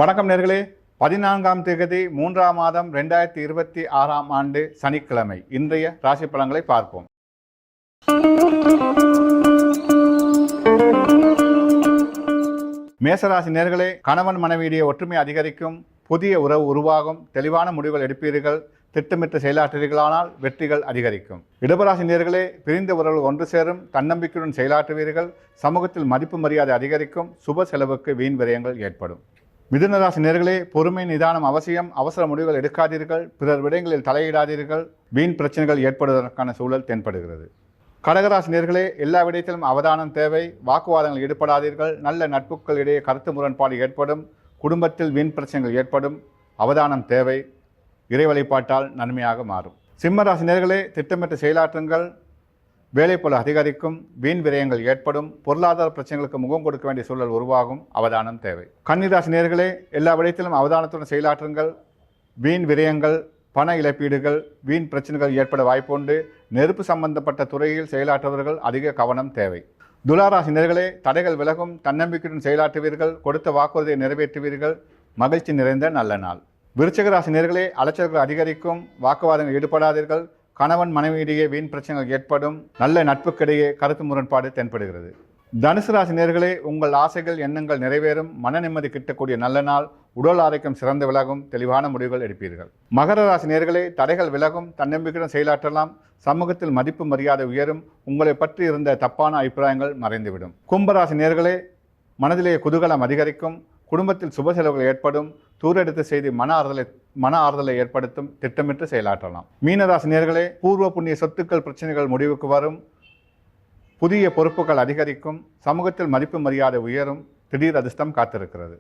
வணக்கம் நேர்களே. 14ஆம் தேதி 3ஆம் மாதம் 2026ஆம் ஆண்டு சனிக்கிழமை இன்றைய ராசி பலன்களை பார்ப்போம். மேசராசி நேர்களே, கணவன் மனைவியிடையே ஒற்றுமை அதிகரிக்கும், புதிய உறவு உருவாகும், தெளிவான முடிவுகள் எடுப்பீர்கள், திட்டமிட்டு செயலாற்றுவீர்களானால் வெற்றிகள் அதிகரிக்கும். இடபராசி நேர்களே, பிரிந்த உறவுகள் ஒன்று சேரும், தன்னம்பிக்கையுடன் செயலாற்றுவீர்கள், சமூகத்தில் மதிப்பு மரியாதை அதிகரிக்கும், சுப செலவுக்கு வீண் விரயங்கள் ஏற்படும். மிதுனராசி நேர்களே, பொறுமை நிதானம் அவசியம், அவசர முடிவுகள் எடுக்காதீர்கள், பிறர் விடயங்களில் தலையிடாதீர்கள், வீண் பிரச்சனைகள் ஏற்படுவதற்கான சூழல் தென்படுகிறது. கடகராசி நேர்களே, எல்லா விடயத்திலும் அவதானம் தேவை, வாக்குவாதங்கள் ஈடுபடாதீர்கள், நல்ல நட்புகள் இடையே கருத்து முரண்பாடு ஏற்படும், குடும்பத்தில் வீண் பிரச்சனைகள் ஏற்படும், அவதானம் தேவை, இறை வழிபாட்டால் நன்மையாக மாறும். சிம்மராசி நேர்களே, திட்டமிட்டு செயலாற்றுங்கள், வேலைப்பளு அதிகரிக்கும், வீண் விரயங்கள் ஏற்படும், பொருளாதார பிரச்சனைகளுக்கு முகம் கொடுக்க வேண்டிய சூழல் உருவாகும், அவதானம் தேவை. கன்னிராசி நேர்களே, எல்லா விடயத்திலும் அவதானத்துடன் செயலாற்றுங்கள், வீண் விரயங்கள், பண இழப்பீடுகள், வீண் பிரச்சனைகள் ஏற்பட வாய்ப்புண்டு, நெருப்பு சம்பந்தப்பட்ட துறையில் செயலாற்றுபவர்கள் அதிக கவனம் தேவை. துலாராசி நேர்களே, தடைகள் விலகும், தன்னம்பிக்கையுடன் செயலாற்றுவீர்கள், கொடுத்த வாக்குறுதியை நிறைவேற்றுவீர்கள், மகிழ்ச்சி நிறைந்த நல்ல நாள். விருச்சிக ராசி நேர்களே, அலைச்சல்கள் அதிகரிக்கும், வாக்குவாதங்கள் ஈடுபடாதீர்கள், கணவன் மனைவியிடையே வீண் பிரச்சனைகள் ஏற்படும், நல்ல நட்புக்கிடையே கருத்து முரண்பாடு தென்படுகிறது. தனுசு ராசி நேர்களே, உங்கள் ஆசைகள் எண்ணங்கள் நிறைவேறும், மன நிம்மதி கிட்டக்கூடிய நல்ல நாள், உடல் ஆரோக்கியம் சிறந்து விலகும், தெளிவான முடிவுகள் எடுப்பீர்கள். மகர ராசி நேர்களே, தடைகள் விலகும், தன்னம்பிக்கையுடன் செயலாற்றலாம், சமூகத்தில் மதிப்பு மரியாதை உயரும், உங்களை பற்றி இருந்த தப்பான அபிப்பிராயங்கள் மறைந்துவிடும். கும்பராசி நேர்களே, மனதிலே குதூகலம் அதிகரிக்கும், குடும்பத்தில் சுப செலவுகள் ஏற்படும், தூரெடுத்த செய்தி மன ஆறுதலை ஏற்படுத்தும், திட்டமிட்டு செயலாற்றலாம். மீனராசி நேர்களே, பூர்வ புண்ணிய சொத்துக்கள் பிரச்சனைகள் முடிவுக்கு வரும், புதிய பொறுப்புகள் அதிகரிக்கும், சமூகத்தில் மதிப்பு மரியாதை உயரும், திடீர் அதிர்ஷ்டம் காத்திருக்கிறது.